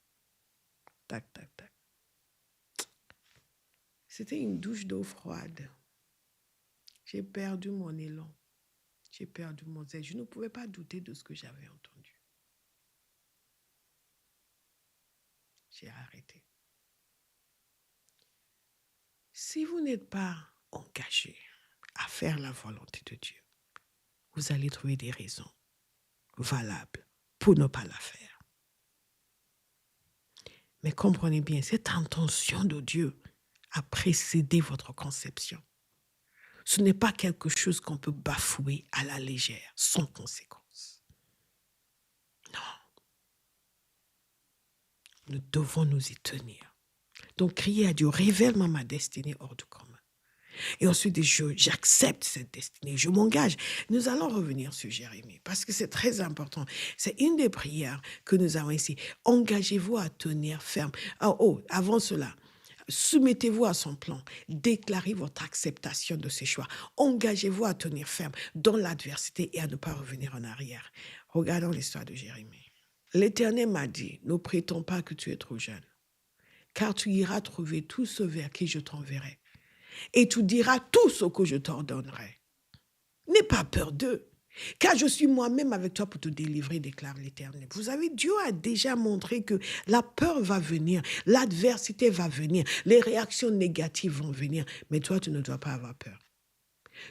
Tac, tac, tac. C'était une douche d'eau froide. J'ai perdu mon élan. J'ai perdu mon zèle. Je ne pouvais pas douter de ce que j'avais entendu. J'ai arrêté. Si vous n'êtes pas engagé à faire la volonté de Dieu, vous allez trouver des raisons valables pour ne pas la faire. Mais comprenez bien, cette intention de Dieu a précédé votre conception. Ce n'est pas quelque chose qu'on peut bafouer à la légère, sans conséquence. Non. Nous devons nous y tenir. Donc, crier à Dieu, révèle-moi ma destinée hors du commun. Et ensuite, j'accepte cette destinée, je m'engage. Nous allons revenir sur Jérémie, parce que c'est très important. C'est une des prières que nous avons ici. Engagez-vous à tenir ferme. Avant cela, soumettez-vous à son plan. Déclarez votre acceptation de ses choix. Engagez-vous à tenir ferme dans l'adversité et à ne pas revenir en arrière. Regardons l'histoire de Jérémie. L'Éternel m'a dit, ne prétends pas que tu es trop jeune, car tu iras trouver tous ceux vers qui je t'enverrai. Et tu diras tout ce que je t'ordonnerai. N'aie pas peur d'eux, car je suis moi-même avec toi pour te délivrer, déclare l'Éternel. Vous savez, Dieu a déjà montré que la peur va venir, l'adversité va venir, les réactions négatives vont venir, mais toi, tu ne dois pas avoir peur.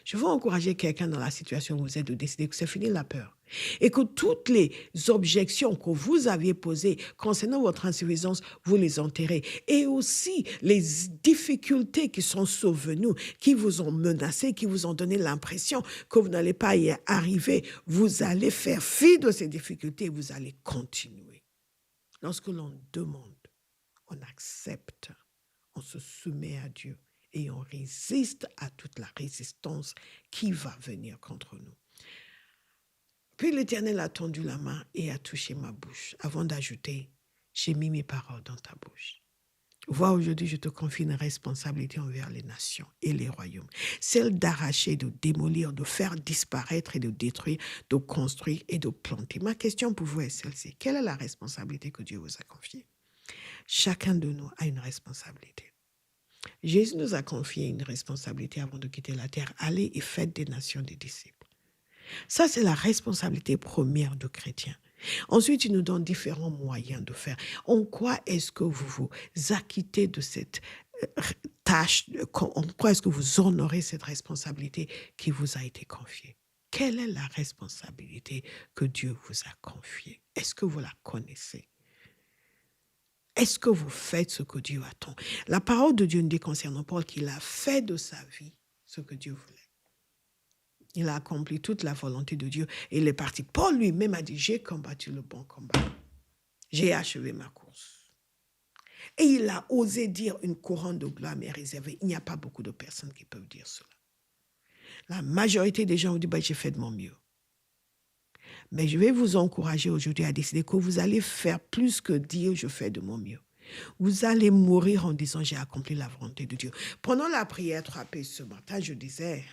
Je veux encourager quelqu'un dans la situation où vous êtes de décider que c'est fini la peur. Et que toutes les objections que vous aviez posées concernant votre insuffisance, vous les enterrez. Et aussi les difficultés qui sont survenues, qui vous ont menacé, qui vous ont donné l'impression que vous n'allez pas y arriver. Vous allez faire fi de ces difficultés et vous allez continuer. Lorsque l'on demande, on accepte, on se soumet à Dieu. Et on résiste à toute la résistance qui va venir contre nous. Puis l'Éternel a tendu la main et a touché ma bouche avant d'ajouter, j'ai mis mes paroles dans ta bouche. Vois, aujourd'hui, je te confie une responsabilité envers les nations et les royaumes. Celle d'arracher, de démolir, de faire disparaître et de détruire, de construire et de planter. Ma question pour vous est celle-ci. Quelle est la responsabilité que Dieu vous a confiée? Chacun de nous a une responsabilité. Jésus nous a confié une responsabilité avant de quitter la terre. Allez et faites des nations des disciples. Ça, c'est la responsabilité première du chrétien. Ensuite, il nous donne différents moyens de faire. En quoi est-ce que vous vous acquittez de cette tâche? En quoi est-ce que vous honorez cette responsabilité qui vous a été confiée? Quelle est la responsabilité que Dieu vous a confiée? Est-ce que vous la connaissez? Est-ce que vous faites ce que Dieu attend? La parole de Dieu nous dit concernant Paul qu'il a fait de sa vie ce que Dieu voulait. Il a accompli toute la volonté de Dieu et il est parti. Paul lui-même a dit, j'ai combattu le bon combat. J'ai achevé ma course. Et il a osé dire une couronne de gloire m'est réservée. Il n'y a pas beaucoup de personnes qui peuvent dire cela. La majorité des gens ont dit, j'ai fait de mon mieux. Mais je vais vous encourager aujourd'hui à décider que vous allez faire plus que dire je fais de mon mieux. Vous allez mourir en disant j'ai accompli la volonté de Dieu. Pendant la prière 3P ce matin, je disais,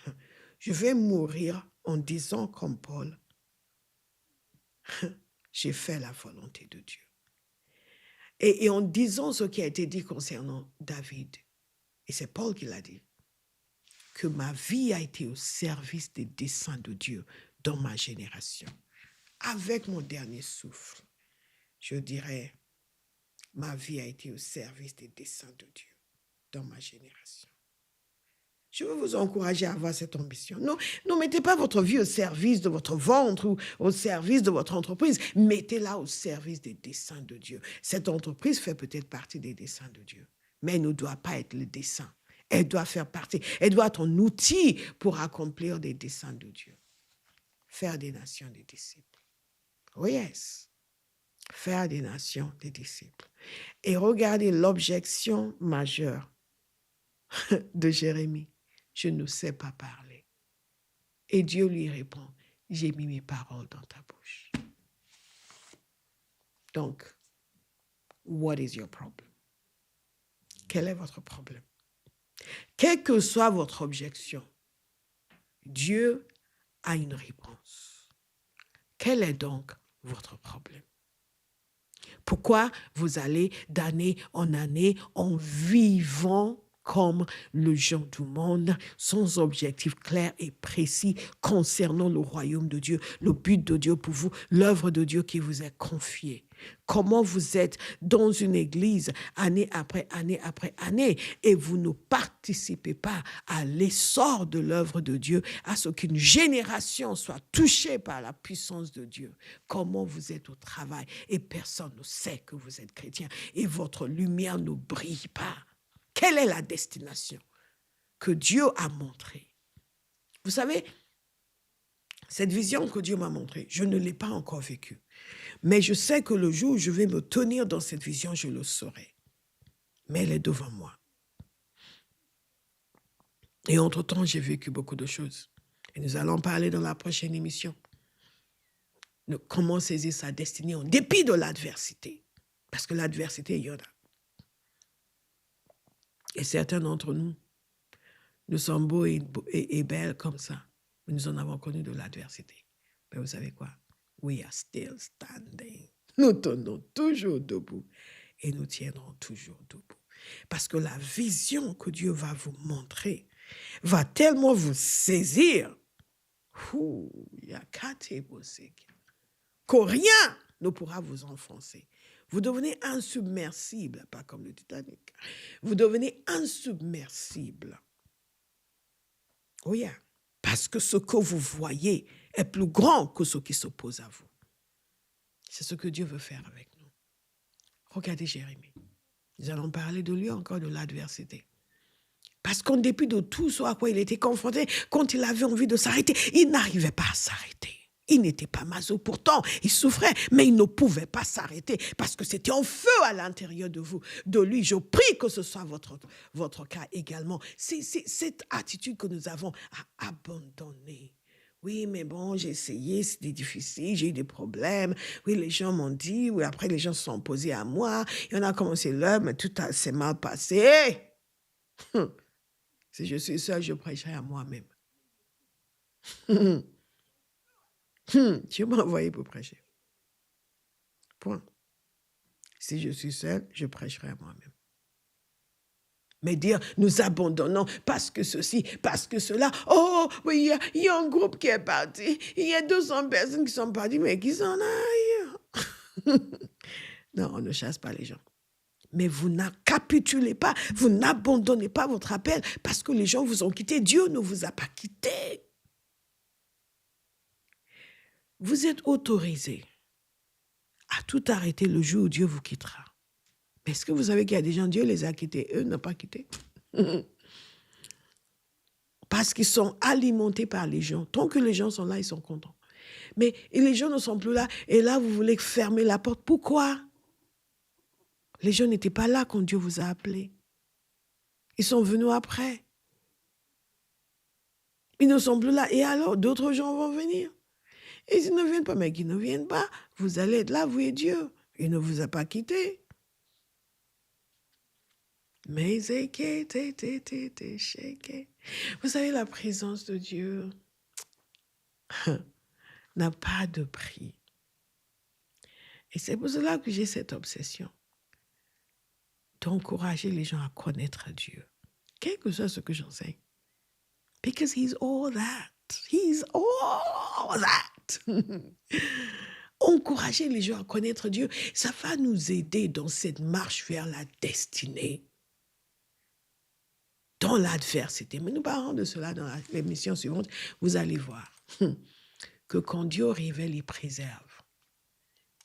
je vais mourir en disant comme Paul, j'ai fait la volonté de Dieu. Et en disant ce qui a été dit concernant David, et c'est Paul qui l'a dit, que ma vie a été au service des desseins de Dieu dans ma génération. Avec mon dernier souffle, je dirais, ma vie a été au service des desseins de Dieu dans ma génération. Je veux vous encourager à avoir cette ambition. Non, ne mettez pas votre vie au service de votre ventre ou au service de votre entreprise. Mettez-la au service des desseins de Dieu. Cette entreprise fait peut-être partie des desseins de Dieu, mais elle ne doit pas être le dessein. Elle doit faire partie, elle doit être un outil pour accomplir des desseins de Dieu. Faire des nations des disciples. Oh yes. Faire des nations des disciples. Et regardez l'objection majeure de Jérémie. Je ne sais pas parler. Et Dieu lui répond, j'ai mis mes paroles dans ta bouche. Donc, what is your problem? Quel est votre problème? Quelle que soit votre objection, Dieu a une réponse. Quel est donc votre problème? Pourquoi vous allez d'année en année en vivant comme le gens du monde, sans objectif clair et précis concernant le royaume de Dieu, le but de Dieu pour vous, l'œuvre de Dieu qui vous est confiée. Comment vous êtes dans une église année après année et vous ne participez pas à l'essor de l'œuvre de Dieu, à ce qu'une génération soit touchée par la puissance de Dieu. Comment vous êtes au travail et personne ne sait que vous êtes chrétien et votre lumière ne brille pas. Quelle est la destination que Dieu a montrée? Vous savez, cette vision que Dieu m'a montrée, je ne l'ai pas encore vécue. Mais je sais que le jour où je vais me tenir dans cette vision, je le saurai. Mais elle est devant moi. Et entre-temps, j'ai vécu beaucoup de choses. Et nous allons parler dans la prochaine émission de comment saisir sa destinée en dépit de l'adversité. Parce que l'adversité, il y en a. Et certains d'entre nous, nous sommes beaux et belles comme ça. Mais nous en avons connu de l'adversité. Mais vous savez quoi? We are still standing. Nous tenons toujours debout. Et nous tiendrons toujours debout. Parce que la vision que Dieu va vous montrer va tellement vous saisir que rien ne pourra vous enfoncer. Vous devenez insubmersible, pas comme le Titanic. Vous devenez insubmersible. Oh yeah. Parce que ce que vous voyez est plus grand que ce qui s'oppose à vous. C'est ce que Dieu veut faire avec nous. Regardez Jérémie. Nous allons parler de lui encore, de l'adversité. Parce qu'en dépit de tout ce à quoi il était confronté, quand il avait envie de s'arrêter, il n'arrivait pas à s'arrêter. Il n'était pas maso, pourtant, il souffrait, mais il ne pouvait pas s'arrêter parce que c'était en feu à l'intérieur de vous, de lui. Je prie que ce soit votre cas également. C'est cette attitude que nous avons à abandonner. Oui, mais bon, j'ai essayé, c'était difficile, j'ai eu des problèmes. Oui, les gens m'ont dit, oui, après les gens se sont opposés à moi. Et on a commencé là, mais tout s'est mal passé. Si je suis seule, je prêcherai à moi-même. Dieu m'a envoyé pour prêcher. Point. Si je suis seule, je prêcherai à moi-même. Mais dire, nous abandonnons parce que ceci, parce que cela. Oh, oui, il y a un groupe qui est parti. Il y a 200 personnes qui sont parties, mais qui s'en aillent. Non, on ne chasse pas les gens. Mais vous n'capitulez pas, vous n'abandonnez pas votre appel parce que les gens vous ont quitté. Dieu ne vous a pas quitté. Vous êtes autorisé à tout arrêter le jour où Dieu vous quittera. Mais est-ce que vous savez qu'il y a des gens, Dieu les a quittés, eux n'ont pas quitté? Parce qu'ils sont alimentés par les gens. Tant que les gens sont là, ils sont contents. Mais les gens ne sont plus là. Et là, vous voulez fermer la porte. Pourquoi? Les gens n'étaient pas là quand Dieu vous a appelé. Ils sont venus après. Ils ne sont plus là. Et alors, d'autres gens vont venir. Et s'ils ne viennent pas, mais qu'ils ne viennent pas, vous allez être là, vous et Dieu. Il ne vous a pas quitté. Mais vous savez, la présence de Dieu, n'a pas de prix. Et c'est pour cela que j'ai cette obsession d'encourager les gens à connaître Dieu, quel que soit ce que j'enseigne. Because he's all that. He's all that. Encourager les gens à connaître Dieu, ça va nous aider dans cette marche vers la destinée, dans l'adversité. Mais nous parlerons de cela dans l'émission suivante. Vous allez voir que quand Dieu révèle, il préserve.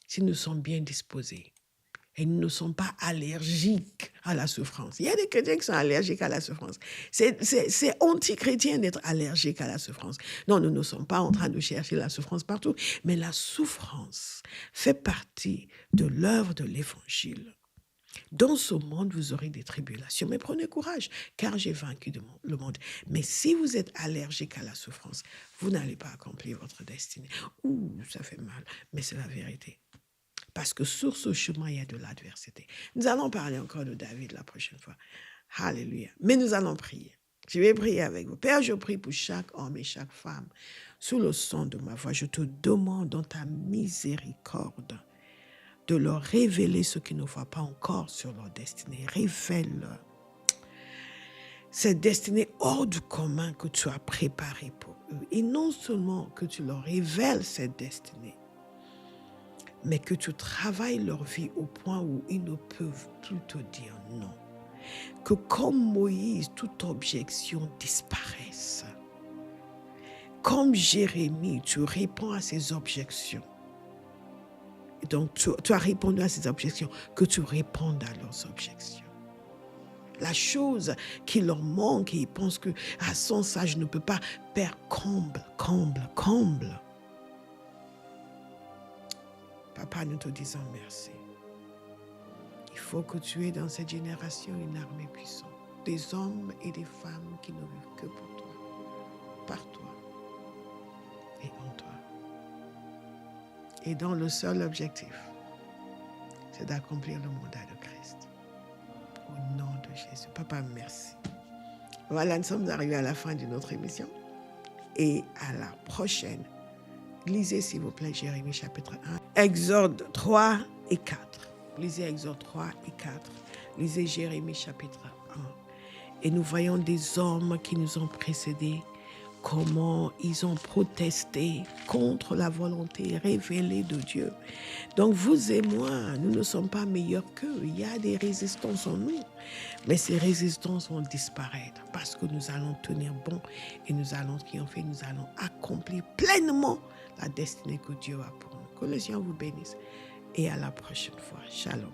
Si nous sommes bien disposés et nous ne sommes pas allergiques à la souffrance. Il y a des chrétiens qui sont allergiques à la souffrance. C'est anti-chrétien d'être allergique à la souffrance. Non, nous ne sommes pas en train de chercher la souffrance partout, mais la souffrance fait partie de l'œuvre de l'Évangile. Dans ce monde, vous aurez des tribulations, mais prenez courage, car j'ai vaincu le monde. Mais si vous êtes allergique à la souffrance, vous n'allez pas accomplir votre destinée. Ouh, ça fait mal, mais c'est la vérité. Parce que sur ce chemin, il y a de l'adversité. Nous allons parler encore de David la prochaine fois. Alléluia. Mais nous allons prier. Je vais prier avec vous. Père, je prie pour chaque homme et chaque femme. Sous le son de ma voix, je te demande dans ta miséricorde de leur révéler ce qu'ils ne voient pas encore sur leur destinée. Révèle-leur cette destinée hors du commun que tu as préparée pour eux. Et non seulement que tu leur révèles cette destinée, mais que tu travailles leur vie au point où ils ne peuvent plus te dire non. Que comme Moïse, toute objection disparaisse. Comme Jérémie, tu réponds à ces objections. Et donc, tu as répondu à ces objections, que tu répondes à leurs objections. La chose qui leur manque et ils pensent que sans ça, je ne peux pas. Père, comble. Papa, nous te disons merci. Il faut que tu aies dans cette génération une armée puissante. Des hommes et des femmes qui ne vivent que pour toi, par toi et en toi. Et dont le seul objectif, c'est d'accomplir le mandat de Christ. Au nom de Jésus. Papa, merci. Voilà, nous sommes arrivés à la fin de notre émission. Et à la prochaine. Lisez, s'il vous plaît, Jérémie chapitre 1, Exode 3 et 4. Lisez Exode 3 et 4. Lisez Jérémie chapitre 1. Et nous voyons des hommes qui nous ont précédés, comment ils ont protesté contre la volonté révélée de Dieu. Donc vous et moi, nous ne sommes pas meilleurs qu'eux. Il y a des résistances en nous. Mais ces résistances vont disparaître parce que nous allons tenir bon et nous allons triompher, nous allons accomplir pleinement la destinée que Dieu a pour nous. Que le Seigneur vous bénisse et à la prochaine fois. Shalom.